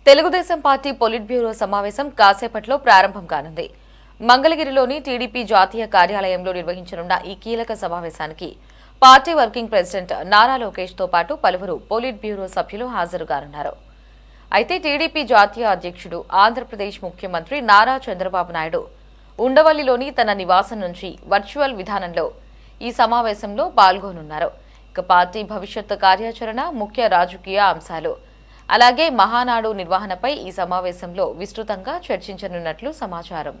Telugu Desam party polit bureau సమావేశం కాసేపట్లో ప్రారంభం కానుంది. మంగళగిరిలోని టీడీపీ జాతీయ కార్యాలయంలో నిర్వహించనున్న ఈ కీలక సమావేశానికి party working president Nara Lokesh తో పాటు పలువురు పొలిట్ బ్యూరో సభ్యులు హాజరుగానున్నారు. అయితే టీడీపీ జాతీయ అధ్యక్షుడు ఆంధ్రప్రదేశ్ ముఖ్యమంత్రి నారా చంద్రబాబు నాయుడు ఉండవల్లిలోని తన నివాసం నుంచి వర్చువల్ విధానంలో ఈ సమావేశంలో పాల్గొనున్నారు. ఇక పార్టీ భవిష్యత్తు కార్యాచరణ, ముఖ్య రాజకీయ అంశాలు, అలాగే మహానాడు నిర్వహణపై ఈ సమావేశంలో విస్తృతంగా చర్చించనున్నట్లు సమాచారం.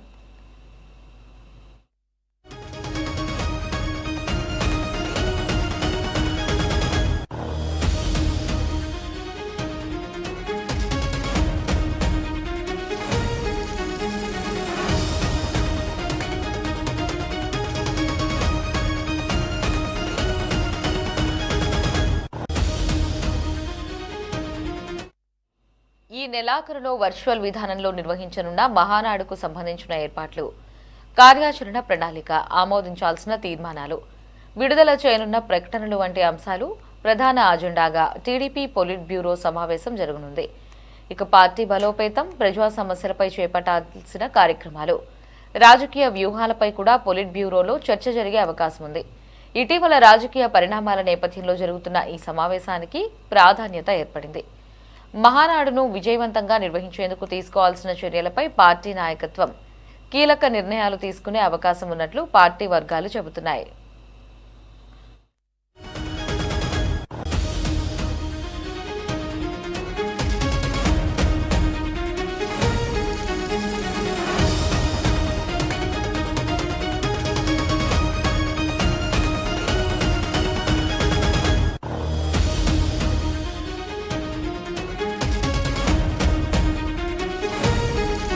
ఈ నెలాఖరులో వర్చువల్ విధానంలో నిర్వహించనున్న మహానాడుకు సంబంధించిన ఏర్పాట్లు, కార్యాచరణ ప్రణాళిక, ఆమోదించాల్సిన తీర్మానాలు, విడుదల చేయనున్న ప్రకటనలు వంటి అంశాలు ప్రధాన అజెండాగా టీడీపీ పొలిట్ బ్యూరో సమావేశం జరగనుంది. ఇక పార్టీ బలోపేతం, ప్రజా సమస్యలపై చేపట్టాల్సిన కార్యక్రమాలు, రాజకీయ వ్యూహాలపై కూడా పొలిట్ బ్యూరోలో చర్చ జరిగే అవకాశం ఉంది. ఇటీవల రాజకీయ పరిణామాల నేపథ్యంలో జరుగుతున్న ఈ సమావేశానికి ప్రాధాన్యత ఏర్పడింది. మహానాడును విజయవంతంగా నిర్వహించేందుకు తీసుకోవాల్సిన చర్యలపై పార్టీ నాయకత్వం కీలక నిర్ణయాలు తీసుకునే అవకాశం ఉన్నట్లు పార్టీ వర్గాలు చెబుతున్నాయి.